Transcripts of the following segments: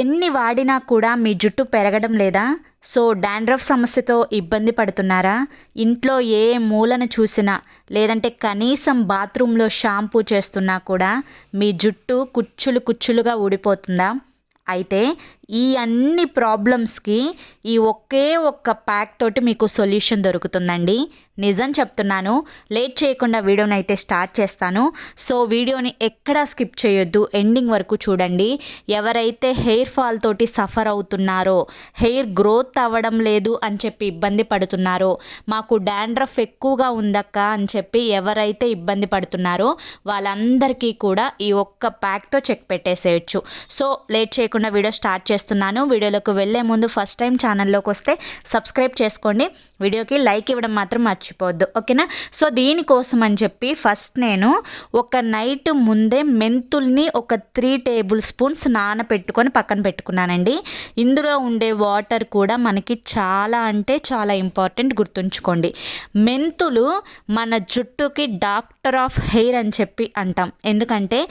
ఎన్ని వాడినా కూడా మీ జుట్టు పెరగడం లేదా? సో డాండ్రఫ్ సమస్యతో ఇబ్బంది పడుతున్నారా? ఇంట్లో ఏ మూలను చూసినా లేదంటే కనీసం బాత్రూంలో షాంపూ చేస్తున్నా కూడా మీ జుట్టు కుచ్చులు కుచ్చులుగా ఊడిపోతుందా? అయితే ఈ అన్ని ప్రాబ్లమ్స్కి ఈ ఒకే ఒక్క ప్యాక్ తోటి మీకు సొల్యూషన్ దొరుకుతుందండి. నిజం చెప్తున్నాను. లేట్ చేయకుండా వీడియోని అయితే స్టార్ట్ చేస్తాను. సో వీడియోని ఎక్కడా స్కిప్ చేయొద్దు, ఎండింగ్ వరకు చూడండి. ఎవరైతే హెయిర్ ఫాల్ తోటి సఫర్ అవుతున్నారో, హెయిర్ గ్రోత్ అవ్వడం లేదు అని చెప్పి ఇబ్బంది పడుతున్నారో, మాకు డాండ్రఫ్ ఎక్కువగా ఉందక్క అని చెప్పి ఎవరైతే ఇబ్బంది పడుతున్నారో వాళ్ళందరికీ కూడా ఈ ఒక్క ప్యాక్తో చెక్ పెట్టేసేయచ్చు. సో లేట్ చేయకుండా వీడియో స్టార్ట్ చేస్తున్నాను. వీడియోలోకి వెళ్ళే ముందు ఫస్ట్ టైం ఛానల్లోకి వస్తే సబ్స్క్రైబ్ చేసుకోండి. వీడియోకి లైక్ ఇవ్వడం మాత్రం మర్చిపోవద్దు, ఓకేనా? సో దీనికోసం అని చెప్పి ఫస్ట్ నేను ఒక నైట్ ముందే మెంతుల్ని ఒక 3 టేబుల్ స్పూన్స్ నానపెట్టుకొని పక్కన పెట్టుకున్నానండి. ఇందులో ఉండే వాటర్ కూడా మనకి చాలా అంటే చాలా ఇంపార్టెంట్, గుర్తుంచుకోండి. మెంతులు మన జుట్టుకి డాక్టర్ ఆఫ్ హెయిర్ అని చెప్పి అంటాం. ఎందుకంటే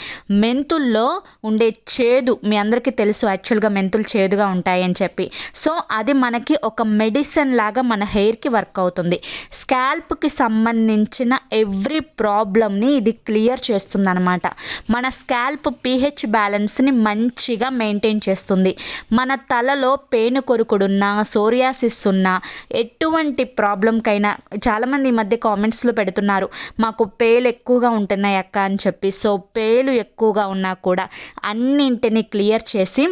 మెంతుల్లో ఉండే చేదు మీ అందరికీ తెలుసు, యాక్చువల్గా మెంతులు చేదుగా ఉంటాయని చెప్పి. సో అది మనకి ఒక మెడిసిన్ లాగా మన హెయిర్కి వర్క్ అవుతుంది. స్కాల్ప్కి సంబంధించిన ఎవ్రీ ప్రాబ్లమ్ని ఇది క్లియర్ చేస్తుంది అనమాట. మన స్కాల్ప్ pH బ్యాలెన్స్ని మంచిగా మెయింటైన్ చేస్తుంది. మన తలలో పేను కొరుకుడున్నా, సోరియాసిస్ ఉన్నా, ఎటువంటి ప్రాబ్లంకైనా, చాలామంది ఈ మధ్య కామెంట్స్లో పెడుతున్నారు మాకు పేలు ఎక్కువగా ఉంటున్నాయి అక్క అని చెప్పి. సో పేలు ఎక్కువగా ఉన్నా కూడా అన్నింటినీ క్లియర్ చేసి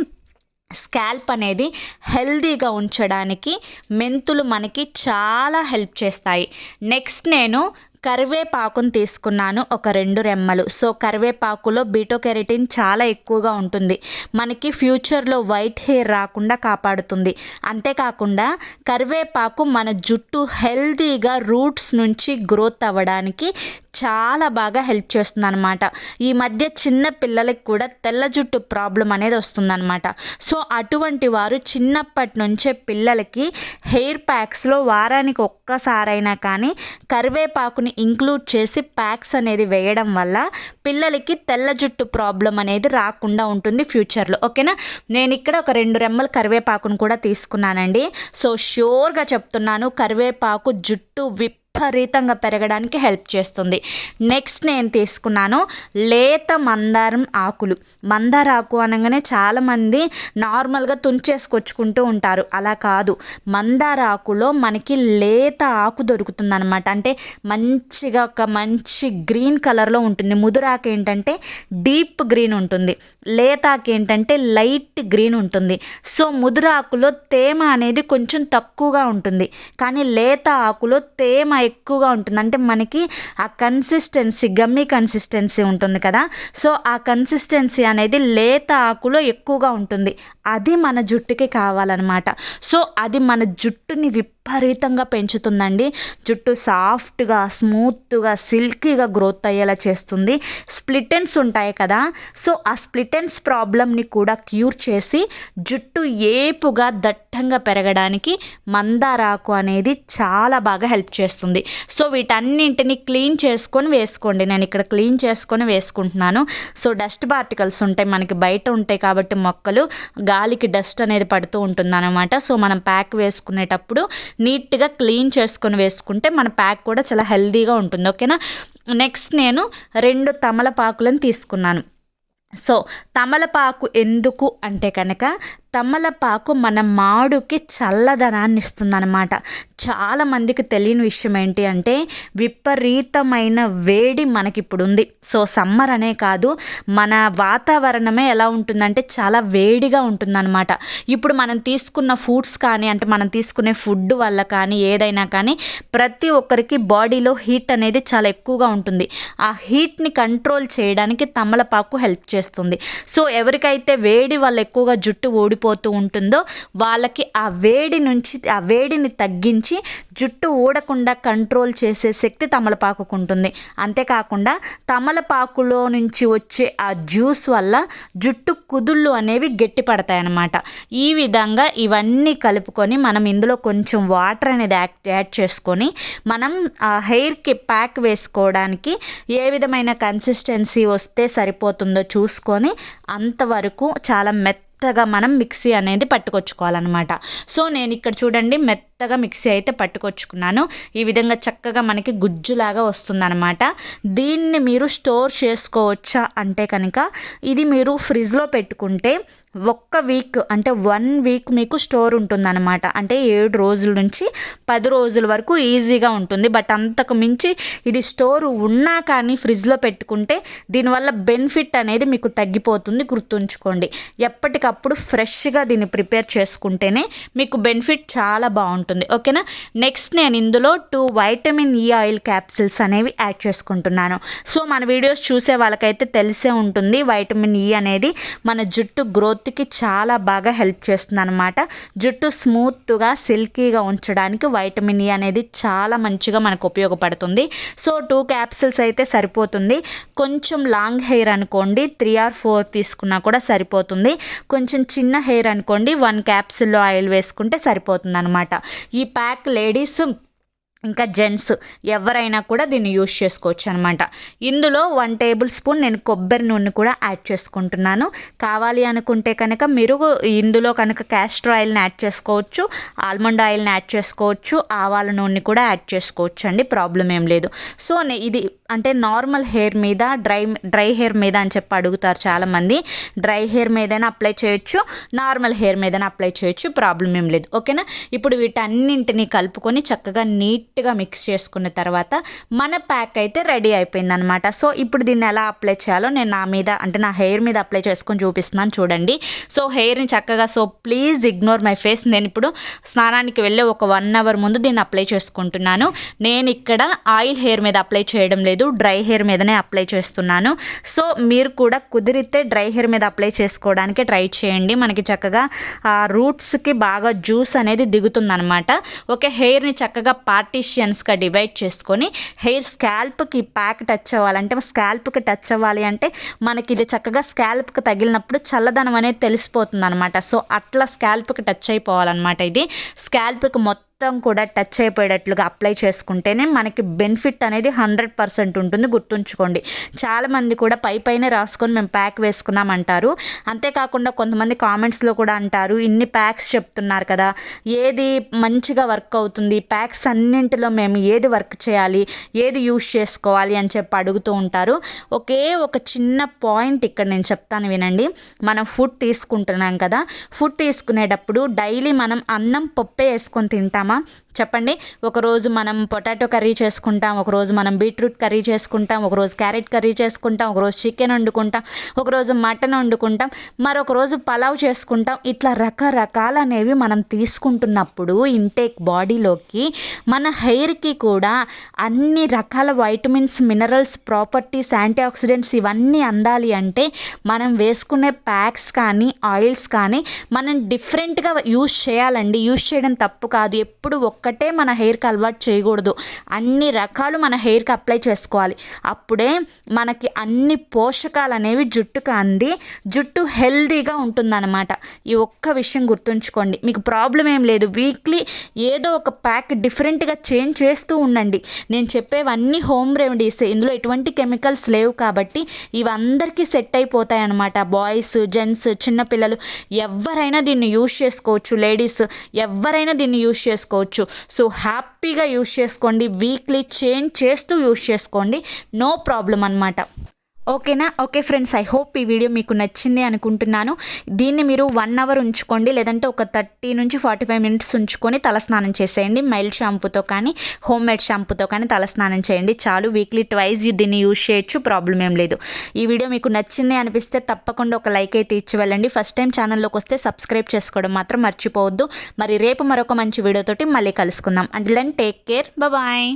స్కాల్ప్ అనేది హెల్దీగా ఉంచడానికి మెంతులు మనకి చాలా హెల్ప్ చేస్తాయి. నెక్స్ట్ నేను కరివేపాకును తీసుకున్నాను, ఒక 2 రెమ్మలు. సో కరివేపాకులో బీటోకెరటిన్ చాలా ఎక్కువగా ఉంటుంది, మనకి ఫ్యూచర్లో వైట్ హెయిర్ రాకుండా కాపాడుతుంది. అంతేకాకుండా కరివేపాకు మన జుట్టు హెల్దీగా రూట్స్ నుంచి గ్రోత్ అవ్వడానికి చాలా బాగా హెల్ప్ చేస్తుంది అనమాట. ఈ మధ్య చిన్న పిల్లలకి కూడా తెల్ల జుట్టు ప్రాబ్లం అనేది వస్తుందన్నమాట. సో అటువంటి వారు చిన్నప్పటి నుంచే పిల్లలకి హెయిర్ ప్యాక్స్లో వారానికి ఒక్కసారైనా కానీ కరివేపాకుని ఇంక్లూడ్ చేసి ప్యాక్స్ అనేది వేయడం వల్ల పిల్లలకి తెల్ల జుట్టు ప్రాబ్లం అనేది రాకుండా ఉంటుంది ఫ్యూచర్లో, ఓకేనా? నేను ఇక్కడ ఒక 2 రెమ్మల కరివేపాకును కూడా తీసుకున్నానండి. సో ష్యూర్గా చెప్తున్నాను, కరివేపాకు జుట్టు విపరీతంగా పెరగడానికి హెల్ప్ చేస్తుంది. నెక్స్ట్ నేను తీసుకున్నాను లేత మందారం ఆకులు. మందార ఆకు అనగానే చాలామంది నార్మల్గా తుంచేసుకొచ్చుకుంటూ ఉంటారు. అలా కాదు, మందార ఆకులో మనకి లేత ఆకు దొరుకుతుంది అనమాట. అంటే మంచిగా ఒక మంచి గ్రీన్ కలర్లో ఉంటుంది. ముదురాకు ఏంటంటే డీప్ గ్రీన్ ఉంటుంది, లేత ఆకు ఏంటంటే లైట్ గ్రీన్ ఉంటుంది. సో ముదురాకులో తేమ అనేది కొంచెం తక్కువగా ఉంటుంది, కానీ లేత ఆకులో తేమ ఎక్కువగా ఉంటుంది. అంటే మనకి ఆ కన్సిస్టెన్సీ, గమ్మీ కన్సిస్టెన్సీ ఉంటుంది కదా, సో ఆ కన్సిస్టెన్సీ అనేది లేత ఆకులో ఎక్కువగా ఉంటుంది. అది మన జుట్టుకి కావాలన్నమాట. సో అది మన జుట్టుని విపరీతంగా పెంచుతుందండి. జుట్టు సాఫ్ట్గా, స్మూత్గా, సిల్కీగా గ్రోత్ అయ్యేలా చేస్తుంది. స్ప్లిటెన్స్ ఉంటాయి కదా, సో ఆ స్ప్లిటెన్స్ ప్రాబ్లమ్ని కూడా క్యూర్ చేసి జుట్టు ఏపుగా దట్టంగా పెరగడానికి మందారాకు అనేది చాలా బాగా హెల్ప్ చేస్తుంది. సో వీటన్నింటిని క్లీన్ చేసుకొని వేసుకోండి. నేను ఇక్కడ క్లీన్ చేసుకొని వేసుకుంటున్నాను. సో డస్ట్ పార్టికల్స్ ఉంటాయి మనకి, బయట ఉంటాయి కాబట్టి మొక్కలు, గాలికి డస్ట్ అనేది పడుతూ ఉంటుంది అనమాట. సో మనం ప్యాక్ వేసుకునేటప్పుడు నీట్గా క్లీన్ చేసుకొని వేసుకుంటే మన ప్యాక్ కూడా చాలా హెల్దీగా ఉంటుంది, ఓకేనా? నెక్స్ట్ నేను 2 తమలపాకులను తీసుకున్నాను. సో తమలపాకు ఎందుకు అంటే కనుక తమలపాకు మన మాడుకి చల్లదనాన్ని ఇస్తుందన్నమాట. చాలామందికి తెలియని విషయం ఏంటి అంటే విపరీతమైన వేడి మనకిప్పుడు ఉంది. సో సమ్మర్ అనే కాదు, మన వాతావరణమే ఎలా ఉంటుందంటే చాలా వేడిగా ఉంటుందన్నమాట. ఇప్పుడు మనం తీసుకున్న ఫుడ్స్ కానీ, అంటే మనం తీసుకునే ఫుడ్ వల్ల కానీ, ఏదైనా కానీ ప్రతి ఒక్కరికి బాడీలో హీట్ అనేది చాలా ఎక్కువగా ఉంటుంది. ఆ హీట్ని కంట్రోల్ చేయడానికి తమలపాకు హెల్ప్ చేస్తుంది. సో ఎవరికైతే వేడి వల్ల ఎక్కువగా జుట్టు ఊడిపోతూ ఉంటుందో వాళ్ళకి ఆ వేడిని తగ్గించి జుట్టు ఊడకుండా కంట్రోల్ చేసే శక్తి తమలపాకుకు ఉంటుంది. అంతేకాకుండా తమలపాకులో నుంచి వచ్చే ఆ జ్యూస్ వల్ల జుట్టు కుదుళ్ళు అనేవి గట్టి పడతాయి అన్నమాట. ఈ విధంగా ఇవన్నీ కలుపుకొని మనం ఇందులో కొంచెం వాటర్ అనేది యాడ్ చేసుకొని మనం ఆ హెయిర్కి ప్యాక్ వేసుకోవడానికి ఏ విధమైన కన్సిస్టెన్సీ వస్తే సరిపోతుందో చూసుకొని అంతవరకు చాలా మెత్తగా మనం మిక్సీ అనేది పట్టుకొచ్చుకోవాలన్నమాట. సో నేను ఇక్కడ చూడండి మెత్తగా మిక్సీ అయితే పట్టుకొచ్చుకున్నాను. ఈ విధంగా చక్కగా మనకి గుజ్జులాగా వస్తుందన్నమాట. దీన్ని మీరు స్టోర్ చేసుకోవచ్చా అంటే కనుక ఇది మీరు ఫ్రిడ్జ్లో పెట్టుకుంటే ఒక్క వీక్ అంటే 1 వీక్ మీకు స్టోర్ ఉంటుందన్నమాట. అంటే 7 రోజుల నుంచి 10 రోజుల వరకు ఈజీగా ఉంటుంది. బట్ అంతకు మించి ఇది స్టోర్ ఉన్నా కానీ ఫ్రిడ్జ్లో పెట్టుకుంటే దీనివల్ల బెనిఫిట్ అనేది మీకు తగ్గిపోతుంది. గుర్తుంచుకోండి, ఎప్పటికప్పుడు ఫ్రెష్గా దీన్ని ప్రిపేర్ చేసుకుంటేనే మీకు బెనిఫిట్ చాలా బాగుంటుంది. ఓకేనా. నెక్స్ట్ నేను ఇందులో 2 వైటమిన్ ఈ ఆయిల్ క్యాప్సిల్స్ అనేవి యాడ్ చేసుకుంటున్నాను. సో మన వీడియోస్ చూసే వాళ్ళకైతే తెలిసే ఉంటుంది, వైటమిన్ ఈ అనేది మన జుట్టు గ్రోత్కి చాలా బాగా హెల్ప్ చేస్తుంది అనమాట. జుట్టు స్మూత్గా సిల్కీగా ఉంచడానికి వైటమిన్ ఈ అనేది చాలా మంచిగా మనకు ఉపయోగపడుతుంది. సో 2 క్యాప్సిల్స్ అయితే సరిపోతుంది. కొంచెం లాంగ్ హెయిర్ అనుకోండి 3 or 4 తీసుకున్నా కూడా సరిపోతుంది. కొంచెం చిన్న హెయిర్ అనుకోండి 1 క్యాప్సిల్లో ఆయిల్ వేసుకుంటే సరిపోతుంది అనమాట. ఈ ప్యాక్ లేడీస్ ఇంకా జెంట్స్ ఎవరైనా కూడా దీన్ని యూజ్ చేసుకోవచ్చు అనమాట. ఇందులో 1 టేబుల్ స్పూన్ నేను కొబ్బరి నూనె కూడా యాడ్ చేసుకుంటున్నాను. కావాలి అనుకుంటే కనుక మీరు ఇందులో కనుక క్యాస్టర్ ఆయిల్ని యాడ్ చేసుకోవచ్చు, ఆల్మండ్ ఆయిల్ని యాడ్ చేసుకోవచ్చు, ఆవాల నూనె కూడా యాడ్ చేసుకోవచ్చు అండి, ప్రాబ్లం ఏం లేదు. సో ఇది అంటే నార్మల్ హెయిర్ మీద డ్రై హెయిర్ మీద అని చెప్పి అడుగుతారు చాలామంది. డ్రై హెయిర్ మీదైనా అప్లై చేయొచ్చు, నార్మల్ హెయిర్ మీదైనా అప్లై చేయొచ్చు, ప్రాబ్లం ఏం లేదు. ఓకేనా. ఇప్పుడు వీటన్నింటినీ కలుపుకొని చక్కగా నీట్గా మిక్స్ చేసుకున్న తర్వాత మన ప్యాక్ అయితే రెడీ అయిపోయింది అనమాట. సో ఇప్పుడు దీన్ని ఎలా అప్లై చేయాలో నేను నా మీద అంటే నా హెయిర్ మీద అప్లై చేసుకొని చూపిస్తున్నాను చూడండి. సో హెయిర్ని చక్కగా ప్లీజ్ ఇగ్నోర్ మై ఫేస్. నేను ఇప్పుడు స్నానానికి వెళ్ళే ఒక 1 hour ముందు దీన్ని అప్లై చేసుకుంటున్నాను. నేను ఇక్కడ ఆయిల్ హెయిర్ మీద అప్లై చేయడం లేదు, డ్రై హెయిర్ మీదనే అప్లై చేస్తున్నాను. సో మీరు కూడా కుదిరితే డ్రై హెయిర్ మీద అప్లై చేసుకోవడానికి ట్రై చేయండి. మనకి చక్కగా ఆ రూట్స్కి బాగా జ్యూస్ అనేది దిగుతుందనమాట. ఓకే. హెయిర్ని చక్కగా పార్టీషియన్స్గా డివైడ్ చేసుకొని హెయిర్ స్కాల్ప్కి ప్యాక్ టచ్ అవ్వాలంటే స్కాల్ప్కి టచ్ అవ్వాలి అంటే మనకి ఇది చక్కగా స్కాల్ప్కి తగిలినప్పుడు చల్లదనం అనేది తెలిసిపోతుంది అనమాట. సో అట్లా స్కాల్ప్కి టచ్ అయిపోవాలన్నమాట. ఇది స్కాల్ప్కి మొత్తం కూడా టచ్ అయిపోయేటట్లుగా అప్లై చేసుకుంటేనే మనకి బెనిఫిట్ అనేది 100% ఉంటుంది. గుర్తుంచుకోండి. చాలామంది కూడా పైనే రాసుకొని మేము ప్యాక్ వేసుకున్నామంటారు. అంతేకాకుండా కొంతమంది కామెంట్స్లో కూడా అంటారు, ఇన్ని ప్యాక్స్ చెప్తున్నారు కదా, ఏది మంచిగా వర్క్ అవుతుంది, ప్యాక్స్ అన్నింటిలో మేము ఏది వర్క్ చేయాలి, ఏది యూజ్ చేసుకోవాలి అని చెప్పి అడుగుతూ ఉంటారు. ఒకే ఒక చిన్న పాయింట్ ఇక్కడ నేను చెప్తాను వినండి. మనం ఫుడ్ తీసుకుంటున్నాం కదా, ఫుడ్ తీసుకునేటప్పుడు డైలీ మనం అన్నం పప్పే వేసుకొని తింటామా చెప్పండి. ఒకరోజు మనం పొటాటో కర్రీ చేసుకుంటాం, ఒకరోజు మనం బీట్రూట్ కర్రీ చేసుకుంటాం, ఒకరోజు క్యారెట్ కర్రీ చేసుకుంటాం, ఒకరోజు చికెన్ వండుకుంటాం, ఒకరోజు మటన్ వండుకుంటాం, మరొక రోజు పలావ్ చేసుకుంటాం. ఇట్లా రకరకాలు అనేవి మనం తీసుకుంటున్నప్పుడు ఇంటేక్ బాడీలోకి మన హెయిర్కి కూడా అన్ని రకాల vitamins, minerals, properties, antioxidants ఇవన్నీ అందాలి అంటే మనం వేసుకునే ప్యాక్స్ కానీ ఆయిల్స్ కానీ మనం డిఫరెంట్గా యూజ్ చేయాలండి. యూజ్ చేయడం తప్పు కాదు. ఎప్పుడు ఒక్కటే మన హెయిర్కి అలవాటు చేయకూడదు. అన్ని రకాలు మన హెయిర్కి అప్లై చేసుకోవాలి. అప్పుడే మనకి అన్ని పోషకాలు అనేవి జుట్టుకు అంది జుట్టు హెల్దీగా ఉంటుందన్నమాట. ఈ ఒక్క విషయం గుర్తుంచుకోండి. మీకు ప్రాబ్లం ఏం లేదు. వీక్లీ ఏదో ఒక ప్యాక్ డిఫరెంట్గా చేంజ్ చేస్తూ ఉండండి. నేను చెప్పేవన్నీ హోమ్ రెమెడీస్, ఇందులో ఎటువంటి కెమికల్స్ లేవు కాబట్టి ఇవందరికీ సెట్ అయిపోతాయి అన్నమాట. బాయ్స్, జెంట్స్, చిన్నపిల్లలు ఎవరైనా దీన్ని యూజ్ చేసుకోవచ్చు. లేడీస్ ఎవరైనా దీన్ని యూజ్ చేసుకోవచ్చు. సో హ్యాపీగా యూజ్ చేసుకోండి. వీక్లీ చేంజ్ చేస్తూ యూజ్ చేసుకోండి. నో ప్రాబ్లం అన్నమాట. ఓకేనా. ఓకే ఫ్రెండ్స్, ఐ హోప్ ఈ వీడియో మీకు నచ్చింది అనుకుంటున్నాను. దీన్ని మీరు 1 hour ఉంచుకోండి, లేదంటే ఒక 30 నుంచి 45 minutes ఉంచుకొని తలస్నానం చేసేయండి. మైల్డ్ షాంపూతో కానీ హోమ్ మేడ్ షాంపూతో కానీ తలస్నానం చేయండి చాలు. వీక్లీ 2 దీన్ని యూజ్ చేయొచ్చు, ప్రాబ్లం ఏం లేదు. ఈ వీడియో మీకు నచ్చింది అనిపిస్తే తప్పకుండా ఒక లైక్ అయితే ఇచ్చి వెళ్ళండి. ఫస్ట్ టైం ఛానల్లోకి వస్తే సబ్స్క్రైబ్ చేసుకోవడం మాత్రం మర్చిపోవద్దు. మరి రేపు మరొక మంచి వీడియోతోటి మళ్ళీ కలుసుకుందాం. Until then take care, bye.